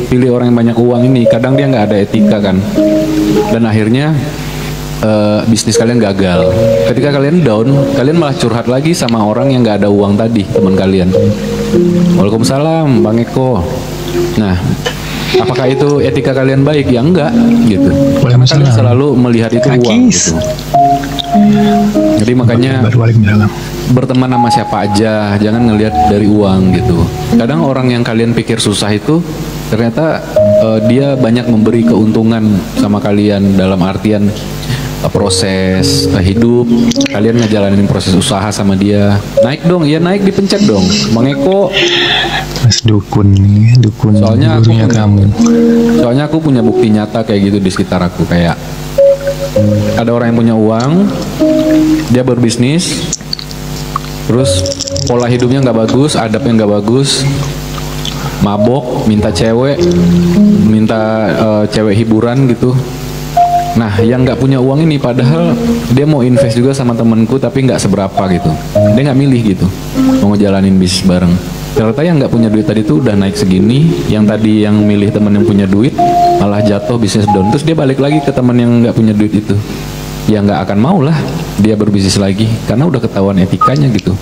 pilih orang yang banyak uang ini, kadang dia nggak ada etika kan. Dan akhirnya bisnis kalian gagal. Ketika kalian down, kalian malah curhat lagi sama orang yang nggak ada uang tadi, teman kalian. Waalaikumsalam, Bang Eko. Nah, apakah itu etika kalian baik? Ya enggak, gitu. Karena kalian selalu melihat itu uang, Kakis. gitu. Jadi makanya Baru balik dalam. berteman sama siapa aja, jangan ngelihat dari uang gitu. Kadang orang yang kalian pikir susah itu ternyata dia banyak memberi keuntungan sama kalian dalam artian proses hidup. Kalian ngejalanin proses usaha sama dia. Naik dong, ya naik, dipencet dong. Bang Eko, Mas dukun nih, dukun soalnya aku gurunya punya, kamu. soalnya aku punya bukti nyata kayak gitu di sekitar aku. Kayak ada orang yang punya uang, dia berbisnis, terus pola hidupnya nggak bagus, adabnya nggak bagus, mabok, minta cewek, cewek hiburan gitu. Nah, yang nggak punya uang ini padahal dia mau invest juga sama temenku tapi nggak seberapa gitu. Dia nggak milih gitu, mau ngejalanin bisnis bareng. Ternyata yang nggak punya duit tadi tuh udah naik segini, yang tadi yang milih temen yang punya duit malah jatuh bisnis down. Terus dia balik lagi ke temen yang nggak punya duit itu. Ya nggak akan mau lah dia berbisnis lagi karena udah ketahuan etikanya gitu.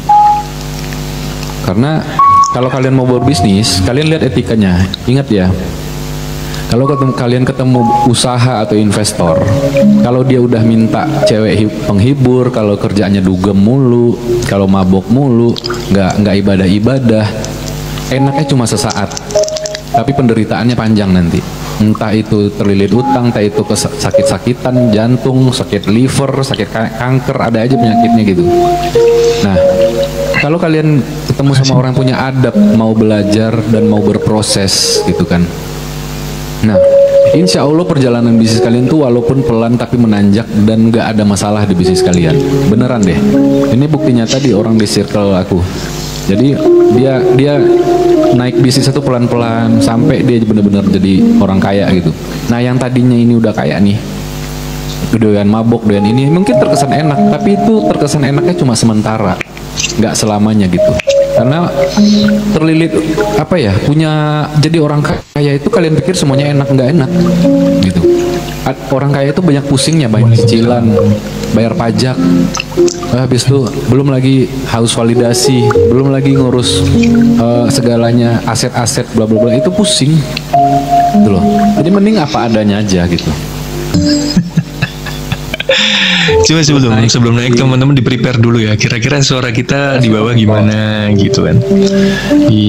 Karena kalau kalian mau berbisnis, kalian lihat etikanya. Ingat ya, kalau kalian ketemu usaha atau investor, kalau dia udah minta cewek penghibur, kalau kerjaannya dugem mulu, kalau mabok mulu, nggak ibadah, enaknya cuma sesaat, tapi penderitaannya panjang nanti. Entah itu terlilit utang, entah itu sakit-sakitan, jantung, sakit liver, sakit kanker, ada aja penyakitnya gitu. Nah, kalau kalian ketemu sama orang yang punya adab, mau belajar dan mau berproses gitu kan. Nah, insya Allah perjalanan bisnis kalian tuh walaupun pelan tapi menanjak dan gak ada masalah di bisnis kalian. Beneran deh. Ini bukti nyata di orang di circle aku. Jadi dia naik bisnis itu pelan-pelan sampai dia bener-bener jadi orang kaya gitu. Nah, yang tadinya ini udah kaya nih, doyan mabok, doyan ini mungkin terkesan enak, tapi itu terkesan enaknya cuma sementara, nggak selamanya gitu. Karena terlilit apa ya, punya jadi orang kaya itu kalian pikir semuanya enak, nggak enak gitu. Orang kaya itu banyak pusingnya, banyak cicilan, bayar pajak, habis itu belum lagi haus validasi, belum lagi ngurus segalanya, aset-aset bla bla bla, itu pusing gitu loh. Jadi mending apa adanya aja gitu. Coba sebelum naik teman-teman di prepare dulu ya. Kira-kira suara kita di bawah gimana gitu kan.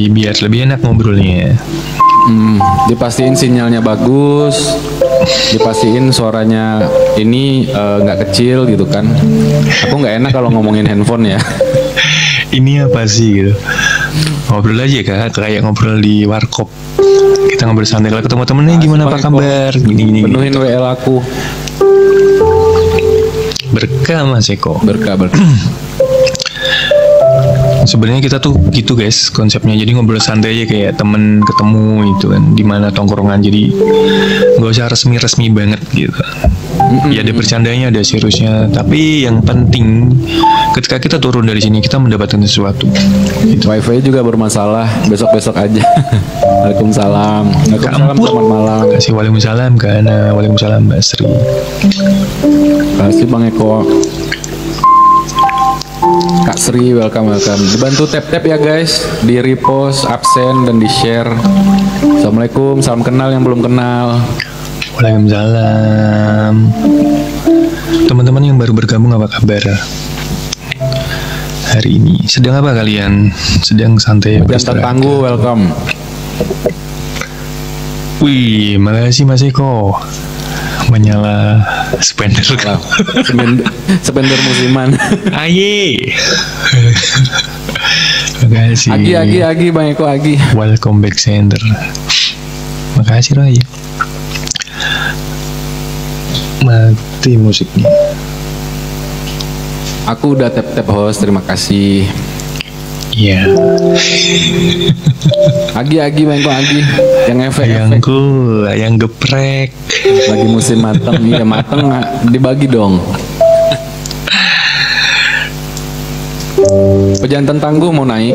Biar lebih enak ngobrolnya. Dipastiin sinyalnya bagus, dipastiin suaranya ini nggak kecil gitu kan. Aku nggak enak kalau ngomongin handphone ya. Ini apa sih gitu. Ngobrol aja kak, kayak ngobrol di warkop. Kita ngobrol santai. Kalau ketemu temennya gimana, apa kabar? Gini. Penuhin WL aku. Berkah Mas Eko. Berkah. Sebenarnya kita tuh gitu guys konsepnya. Jadi ngobrol santai aja kayak temen ketemu gitu kan. Dimana tongkrongan, jadi nggak usah resmi banget gitu. Ya ada bercandanya, ada seriusnya. Tapi yang penting ketika kita turun dari sini kita mendapatkan sesuatu gitu. Wifi juga bermasalah, besok aja. Waalaikumsalam. Waalaikumsalam, selamat malam. Kasih waalaikumsalam Kana, waalaikumsalam Mbak Sri. Kasih Bang Eko. Kak Sri, welcome. Dibantu tap ya guys, di repost, absen, dan di share. Assalamualaikum, salam kenal yang belum kenal. Waalaikumsalam. Teman-teman yang baru bergabung, apa kabar hari ini? Sedang apa kalian? Sedang santai beristirahat? Tangguh, welcome. Wih, makasih Mas Eko. Menyala spender. Spender musiman. Aye. Makasih. Agi Bang Eko, Agi. Welcome back sender. Makasih Raya. Mati musiknya. Aku udah tap host, terima kasih. Iya. Agi Bang Eko, Agi. Yang efek. Yang geprek. Lagi musim mateng, iya mateng dibagi dong. Pejantan tangguh mau naik.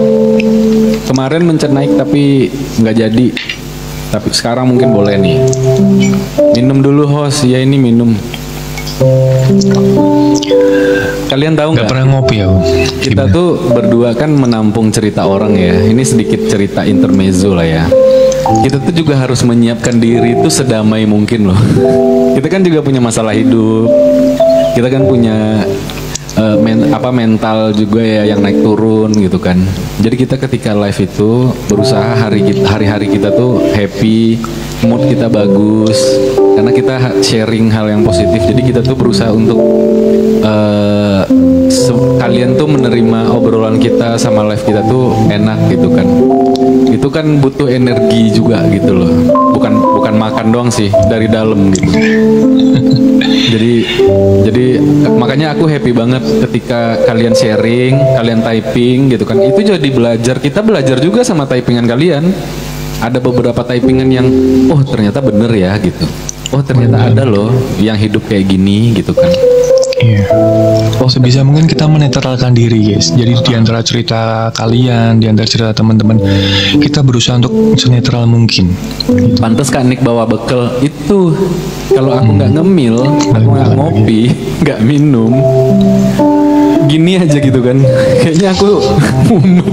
Kemarin mencet naik tapi nggak jadi. Tapi sekarang mungkin boleh nih. Minum dulu host, ya ini minum. Kalian tahu nggak? Nggak pernah ngopi ya. Kita tuh berdua kan menampung cerita orang ya. Ini sedikit cerita intermezzo lah ya. Kita tuh juga harus menyiapkan diri tuh sedamai mungkin loh. Kita kan juga punya masalah hidup. Kita kan punya apa mental juga ya yang naik turun gitu kan. Jadi kita ketika live itu berusaha hari-hari kita tuh happy, mood kita bagus karena kita sharing hal yang positif. Jadi kita tuh berusaha untuk kalian tuh menerima obrolan kita sama live kita tuh enak gitu kan. Itu kan butuh energi juga gitu loh. Bukan makan doang sih, dari dalam gitu. Jadi makanya aku happy banget ketika kalian sharing, kalian typing gitu kan. Itu jadi kita belajar juga sama typingan kalian. Ada beberapa typingan yang oh ternyata bener ya gitu. Oh ternyata ada loh yang hidup kayak gini gitu kan. Iya. Oh sebisa mungkin kita menetralkan diri guys. Jadi di antara cerita kalian, di antara cerita teman-teman, kita berusaha untuk senetral mungkin. Gitu. Pantes Kak Nick bawa bekal itu. Kalau aku nggak ngemil, aku nggak ngopi, nggak minum, gini aja gitu kan. Kayaknya aku mumet.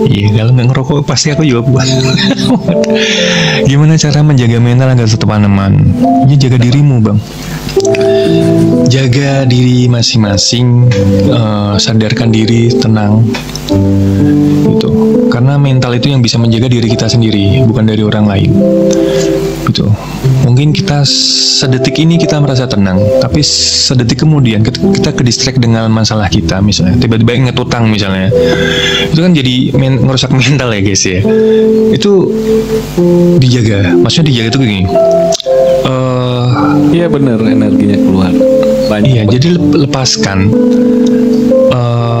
Iya, kalau nggak ngerokok pasti aku juga buat. Gimana cara menjaga mental agar tetap aman? Ya jaga dirimu bang. Jaga diri masing-masing, sadarkan diri, tenang gitu. Karena mental itu yang bisa menjaga diri kita sendiri, bukan dari orang lain gitu. Mungkin kita sedetik ini kita merasa tenang, tapi sedetik kemudian kita ke distract dengan masalah kita, misalnya tiba-tiba inget utang misalnya, itu kan jadi ngerusak mental ya guys ya. Itu dijaga, maksudnya dijaga itu gini. Iya bener, energinya keluar banyak. Iya, jadi lepaskan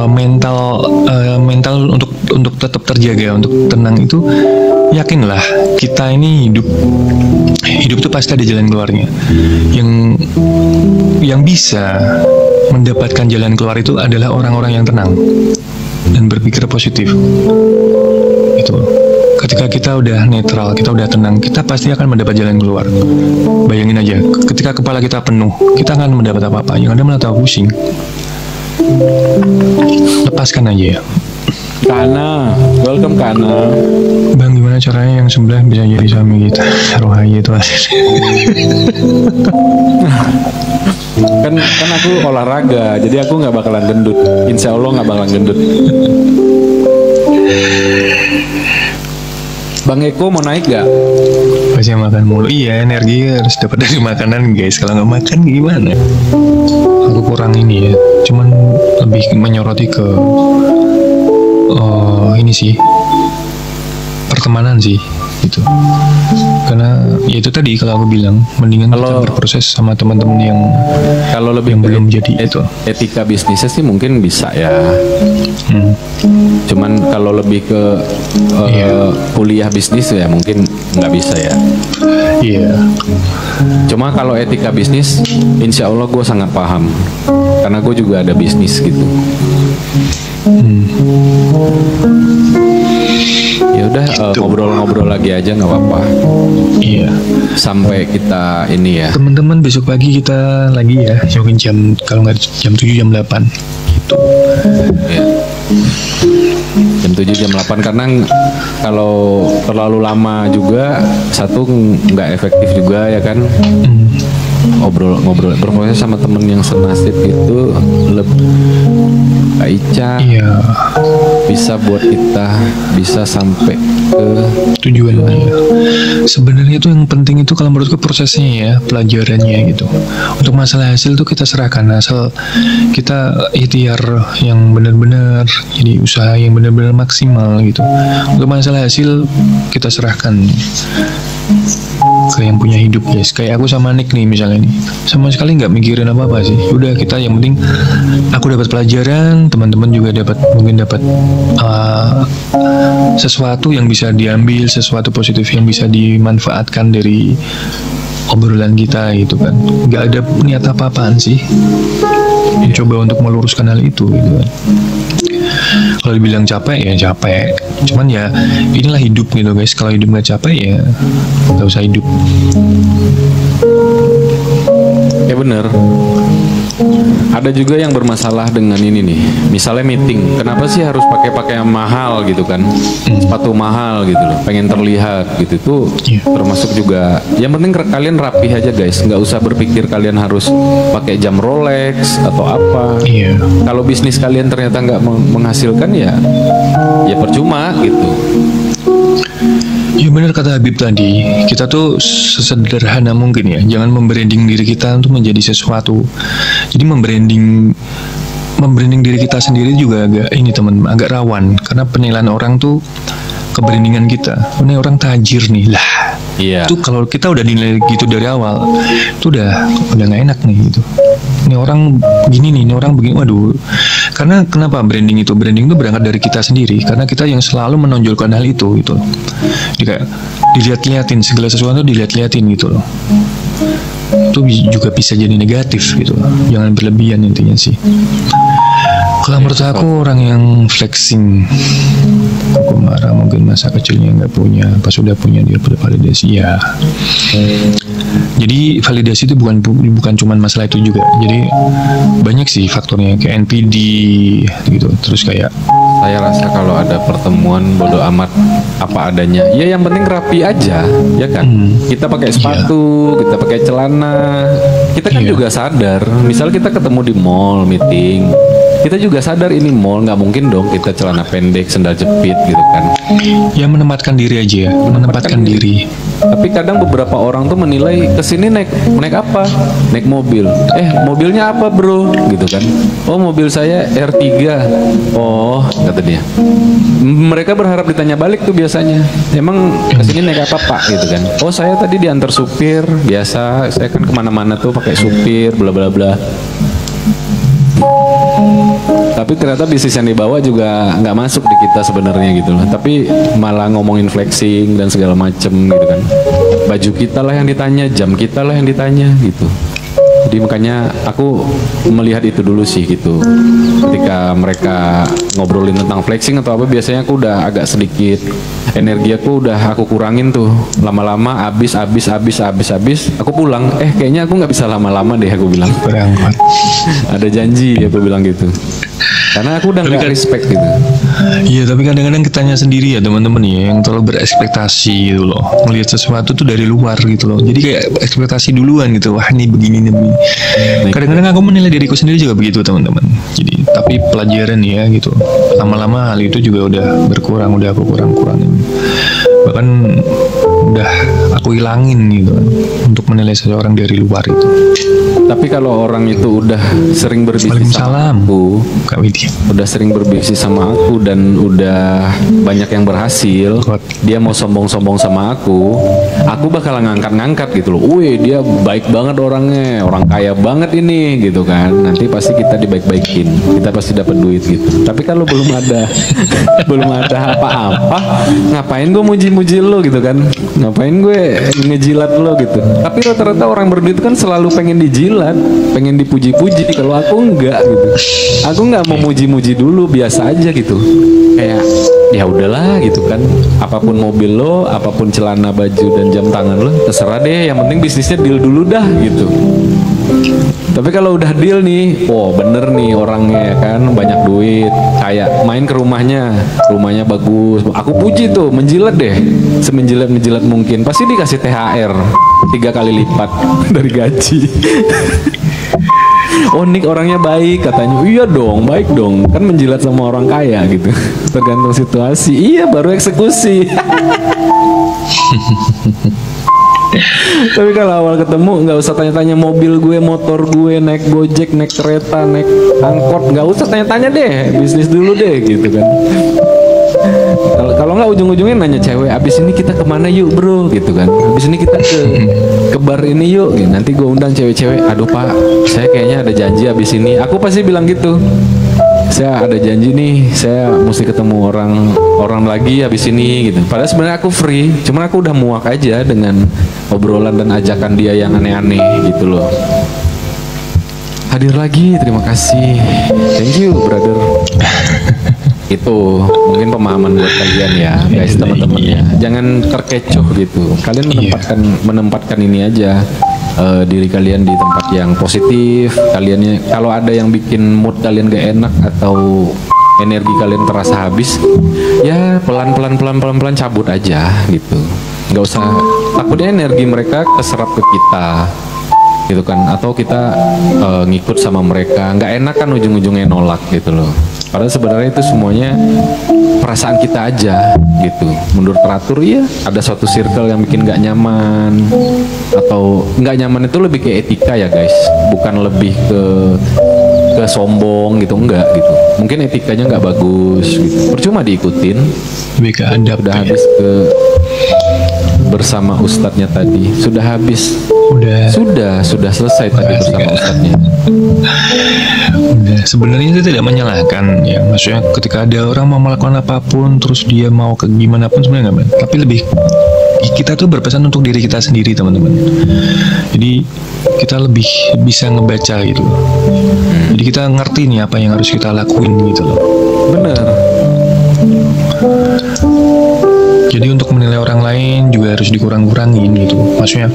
mental untuk tetap terjaga, untuk tenang itu. Yakinlah kita ini hidup itu pasti ada jalan keluarnya. Yang bisa mendapatkan jalan keluar itu adalah orang-orang yang tenang dan berpikir positif. Itu. Ketika kita udah netral, kita udah tenang, kita pasti akan mendapat jalan keluar. Bayangin aja, ketika kepala kita penuh, kita akan mendapat apa-apa. Yang ada malah tambah pusing. Lepaskan aja ya. Kana, welcome Kana. Bang, gimana caranya yang sebelah bisa jadi suami kita? Rohaya itu asli. kan aku olahraga, jadi aku nggak bakalan gendut. Insya Allah nggak bakalan gendut. Bang Eko mau naik gak? Pasti makan mulu. Iya, energi harus dapat dari makanan guys. Kalau nggak makan gimana? Aku kurang ini ya. Cuman lebih menyoroti ke ini sih, pertemanan sih gitu. Karena ya itu tadi kalau aku bilang mendingan kita berproses sama teman-teman yang kalau lebih yang belum jadi itu. Etika bisnisnya sih mungkin bisa ya. Cuman kalau lebih ke kuliah bisnis ya mungkin nggak bisa ya. Iya. Cuma kalau etika bisnis, insya Allah gue sangat paham karena gue juga ada bisnis gitu. Ya udah ngobrol-ngobrol lagi aja nggak apa-apa. Iya. Sampai kita ini ya. Teman-teman besok pagi kita lagi ya. Mungkin kalau nggak jam 7 jam 8 gitu. Ya. Jam 7 jam 8 karena kalau terlalu lama juga satu nggak efektif juga ya kan. Ngobrol berproses sama temen yang senasib itu Kak Ica bisa buat kita bisa sampai ke tujuan. Sebenarnya itu yang penting itu kalau menurutku prosesnya ya, pelajarannya gitu. Untuk masalah hasil tuh kita serahkan, asal kita ikhtiar yang benar-benar, jadi usaha yang benar-benar maksimal gitu. Untuk masalah hasil kita serahkan ke yang punya hidup guys. Kayak aku sama Nick nih misalnya nih, sama sekali nggak mikirin apa-apa sih. Udah kita yang penting aku dapat pelajaran, teman-teman juga mungkin dapat sesuatu yang bisa diambil, sesuatu positif yang bisa dimanfaatkan dari obrolan kita gitu kan. Nggak ada niat apa-apaan sih, coba untuk meluruskan hal itu gitu kan. Kalau dibilang capek ya capek, cuman ya inilah hidup gitu guys. Kalau hidup nggak capek ya nggak usah hidup. Ya bener. Ada juga yang bermasalah dengan ini nih. Misalnya meeting, kenapa sih harus pakai pakaian mahal gitu kan? Sepatu mahal gitu loh, pengen terlihat gitu tuh. Termasuk juga. Yang penting kalian rapi aja guys, nggak usah berpikir kalian harus pakai jam Rolex atau apa. Iya. Kalau bisnis kalian ternyata nggak menghasilkan ya percuma gitu. Ya benar kata Habib tadi, kita tuh sesederhana mungkin ya, jangan membranding diri kita untuk menjadi sesuatu. Jadi membranding diri kita sendiri juga agak ini teman, agak rawan karena penilaian orang tuh kebrandingan kita. Ini orang tajir nih lah. Iya. Itu kalau kita udah dinilai gitu dari awal, itu udah nggak enak nih gitu. Ini orang begini nih, ini orang begini. Waduh. Karena kenapa branding itu? Branding itu berangkat dari kita sendiri. Karena kita yang selalu menonjolkan hal itu gitu. Jadi kayak dilihat-liatin segala sesuatu dilihat-liatin gitu loh. Itu juga bisa jadi negatif gitu loh. Jangan berlebihan intinya sih. Kalau menurut aku orang yang flexing, aku marah mungkin masa kecilnya nggak punya, pas sudah punya dia pada validasi ya. Jadi validasi itu bukan cuma masalah itu juga. Jadi banyak sih faktornya kayak NPD gitu. Terus kayak saya rasa kalau ada pertemuan bodo amat apa adanya. Ya yang penting rapi aja, ya kan? Kita pakai sepatu, kita pakai celana. Kita kan juga sadar. Misal kita ketemu di mall meeting, kita juga sadar ini mall, nggak mungkin dong kita celana pendek, sendal jepit gitu kan. Ya menempatkan diri aja, menempatkan diri. Tapi kadang beberapa orang tuh menilai kesini naik apa? Naik mobil. Mobilnya apa bro? Gitu kan. Oh mobil saya R3. Oh kata dia. Mereka berharap ditanya balik tuh biasanya. Emang kesini naik apa pak? Gitu kan. Oh saya tadi diantar supir. Biasa saya kan kemana-mana tuh pakai supir. Bla bla bla. Tapi ternyata bisnis yang dibawa juga nggak masuk di kita sebenarnya gitu loh. Tapi malah ngomongin flexing dan segala macem gitu kan. Baju kita lah yang ditanya, jam kita lah yang ditanya gitu. Jadi makanya aku melihat itu dulu sih gitu. Ketika mereka ngobrolin tentang flexing atau apa, biasanya aku udah agak sedikit energi aku udah aku kurangin tuh. Lama-lama habis aku pulang. Kayaknya aku nggak bisa lama-lama deh aku bilang. Berangkat. Ada janji aku bilang gitu. Karena aku udah nggak respect gitu. Iya, tapi kadang-kadang kitanya sendiri ya teman-teman ya yang terlalu berekspektasi gitu loh. Melihat sesuatu tuh dari luar gitu loh. Jadi kayak ekspektasi duluan gitu. Wah ini begini nih. Kadang-kadang aku menilai diriku sendiri juga begitu teman-teman. Jadi tapi pelajaran ya gitu. Lama-lama hal itu juga udah berkurang, udah aku kurangin. Bahkan udah aku hilangin gitu kan, untuk menilai seseorang dari luar itu. Tapi kalau orang itu udah sering berbisnis sama aku, Kak Widya, udah sering berbisnis sama aku dan udah banyak yang berhasil, dia mau sombong-sombong sama aku bakal ngangkat-ngangkat gitu loh. Wih, dia baik banget orangnya, orang kaya banget ini gitu kan. Nanti pasti kita dibaik-baikin, kita pasti dapat duit gitu. Tapi kalau belum ada apa-apa, ngapain gue muji-muji lo gitu kan? Ngapain gue ngejilat lo gitu? Tapi rata-rata orang berduit kan selalu pengen dijilat, pengen dipuji-puji. Kalau aku enggak gitu. Aku nggak mau muji-muji dulu, biasa aja gitu. Kayak ya udahlah gitu kan. Apapun mobil lo, apapun celana, baju dan jam tangan lo, terserah deh. Yang penting bisnisnya deal dulu dah gitu. Tapi kalau udah deal nih, bener nih orangnya kan, banyak duit, kayak main ke rumahnya bagus, aku puji tuh, menjilat deh, semenjilat-menjilat mungkin, pasti dikasih THR 3 kali lipat dari gaji. Oh Nick orangnya baik katanya. Iya dong, baik dong, kan menjilat sama orang kaya gitu. Tergantung situasi. Iya baru eksekusi. Tapi kalau awal ketemu nggak usah tanya-tanya mobil gue, motor gue, naik gojek, naik kereta, naik angkot, nggak usah tanya-tanya deh, bisnis dulu deh gitu kan. Kalau nggak ujung-ujungnya nanya cewek, abis ini kita kemana yuk bro gitu kan, abis ini kita ke bar ini yuk gitu. Nanti gue undang cewek-cewek, aduh pak saya kayaknya ada janji abis ini, aku pasti bilang gitu, saya ada janji nih, saya mesti ketemu orang lagi habis ini gitu. Padahal sebenarnya aku free, cuman aku udah muak aja dengan obrolan dan ajakan dia yang aneh-aneh gitu loh. Hadir lagi, terima kasih, thank you brother. Itu mungkin pemahaman buat kalian ya guys, teman-teman ya. Jangan terkecoh gitu. Kalian menempatkan ini aja. diri kalian di tempat yang positif. Kaliannya kalau ada yang bikin mood kalian gak enak atau energi kalian terasa habis, ya pelan-pelan cabut aja gitu. Nggak usah, takutnya energi mereka keserap ke kita gitu kan, atau kita ngikut sama mereka. Nggak enak kan ujung-ujungnya nolak gitu loh. Padahal sebenarnya itu semuanya perasaan kita aja gitu. Mundur teratur ya, ada suatu circle yang bikin nggak nyaman, atau nggak nyaman itu lebih ke etika ya guys, bukan lebih ke sombong gitu, enggak gitu. Mungkin etikanya nggak bagus gitu, percuma diikutin. Lebih ke adab. Udah ya. habis ke bersama ustadznya tadi, sudah habis. Sudah selesai tadi bersama ustadznya. Udah, sebenarnya itu tidak menyalahkan ya, maksudnya ketika ada orang mau melakukan apapun terus dia mau ke gimana pun sebenarnya nggak baik. Tapi lebih kita tuh berpesan untuk diri kita sendiri teman-teman. Jadi kita lebih bisa ngebaca gitu loh. Jadi kita ngerti nih apa yang harus kita lakuin gitu loh. Bener. Jadi untuk menilai orang lain juga harus dikurang-kurangin gitu. Maksudnya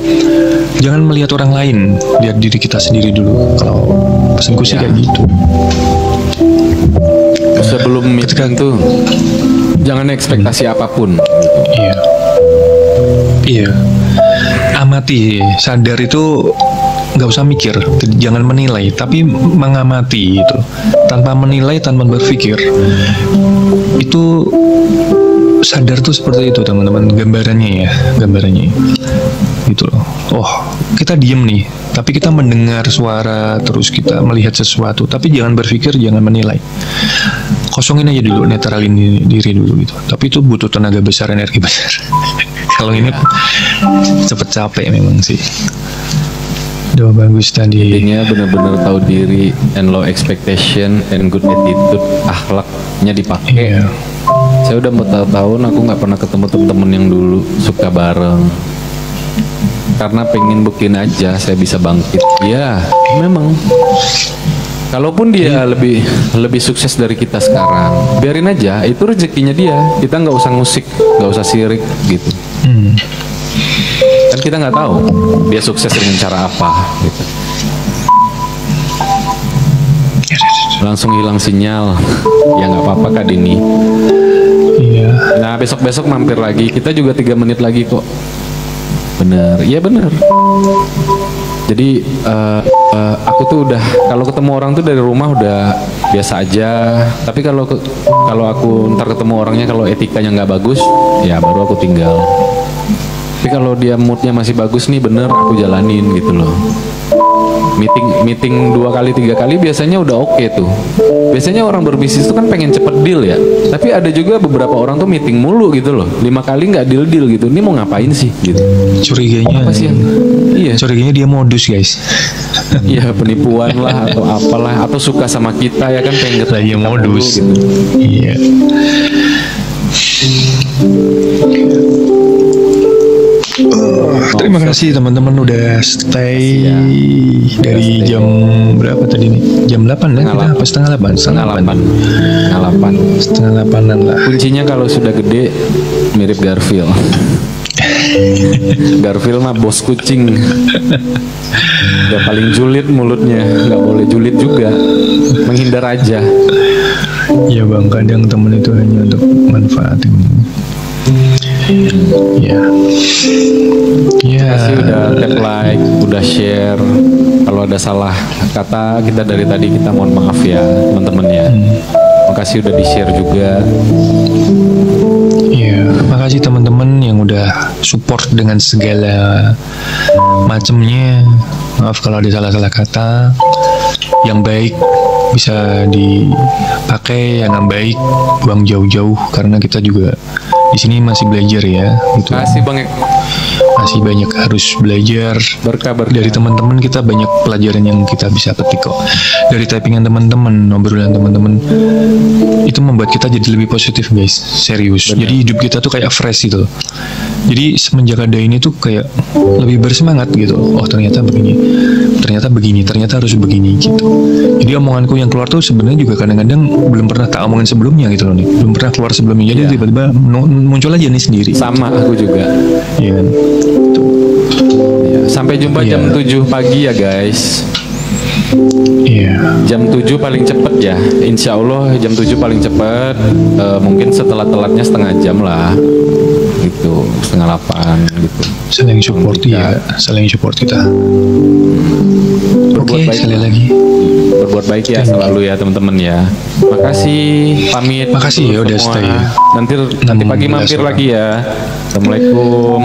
jangan melihat orang lain, lihat diri kita sendiri dulu. Kalau pesanku sih kayak gitu. Sebelum meeting tuh jangan ekspektasi apapun gitu. Iya. Iya. Amati, sadar itu nggak usah mikir, jangan menilai, tapi mengamati itu. Tanpa menilai, tanpa berpikir. Itu sadar tuh seperti itu teman-teman, gambarannya gitu loh. Oh, kita diem nih, tapi kita mendengar suara, terus kita melihat sesuatu, tapi jangan berpikir, jangan menilai. Kosongin aja dulu, netralin diri dulu gitu. Tapi itu butuh tenaga besar, energi besar. Kalau ini cepet capek memang sih. Udah bagus tadi. Intinya benar-benar tahu diri and low expectation and good attitude, akhlaknya dipakai. Iya. Saya udah bertahun-tahun aku nggak pernah ketemu temen-temen yang dulu suka bareng. Karena pengen buktiin aja saya bisa bangkit. Ya, memang. Kalaupun dia lebih sukses dari kita sekarang, biarin aja, itu rezekinya dia. Kita nggak usah ngusik, nggak usah sirik gitu. Kan kita nggak tahu dia sukses dengan cara apa gitu. Langsung hilang sinyal. Ya nggak apa-apa Kak Dini. Iya. Nah besok-besok mampir lagi. Kita juga 3 menit lagi kok. Bener, iya bener. Jadi aku tuh udah kalau ketemu orang tuh dari rumah udah biasa aja. Tapi kalau aku ntar ketemu orangnya kalau etikanya nggak bagus, ya baru aku tinggal. Tapi kalau dia moodnya masih bagus nih, bener aku jalanin gitu loh. Meeting 2 kali 3 kali biasanya udah oke tuh. Biasanya orang berbisnis tuh kan pengen cepet deal ya. Tapi ada juga beberapa orang tuh meeting mulu gitu loh. 5 kali nggak deal gitu. Ini mau ngapain sih gitu. Curiganya Apa sih? Iya. Curiganya dia modus guys. Iya penipuan lah atau apalah, atau suka sama kita ya kan, pengen Lah ya modus. gitu. Iya. Terima kasih teman-teman udah stay dari jam berapa tadi nih? Jam 8 ya? Kita apa setengah 8? Setengah 8. Setengah 8-an lah. Kuncinya kalau sudah gede mirip Garfield. Garfield mah bos kucing. Udah paling julid mulutnya, nggak boleh julid juga, menghindar aja. Ya bang, kadang temen itu hanya untuk manfaatin. Ya. Terima kasih udah tap like, udah share. Kalau ada salah kata kita dari tadi, kita mohon maaf ya teman-teman ya. Makasih udah di share juga. Iya, makasih teman-teman yang udah support dengan segala macamnya. Maaf kalau ada salah-salah kata. Yang baik bisa dipakai, yang nggak baik buang jauh-jauh, karena kita juga di sini masih belajar ya. Gitu. Makasih Bang. Masih banyak harus belajar. Berkah. Dari teman-teman kita banyak pelajaran yang kita bisa petik kok. Dari typingan teman-teman, obrolan teman-teman, itu membuat kita jadi lebih positif guys, serius. Benar. Jadi hidup kita tuh kayak fresh gitu. Jadi semenjak ada ini tuh kayak lebih bersemangat gitu. Oh ternyata begini, ternyata harus begini gitu. Jadi omonganku yang keluar tuh sebenarnya juga kadang-kadang belum pernah tak omongin sebelumnya gitu loh nih. Belum pernah keluar sebelumnya. Jadi tiba-tiba muncul aja nih sendiri. Sama aku juga. Iya kan? Ya. Sampai jumpa Iya. jam 7 pagi ya guys. Iya. Jam 7 paling cepet ya. Insya Allah jam 7 paling cepet. Mungkin setelah telatnya setengah jam lah. Gitu, setengah 8 gitu. Saling support ya, saling support kita. Berbuat Oke, baik. sekali lagi. Berbuat baik ya selalu ya teman-teman ya. Makasih, pamit. Makasih ya untuk udah semua. stay ya. Nanti pagi mampir belas orang. lagi ya. Assalamualaikum.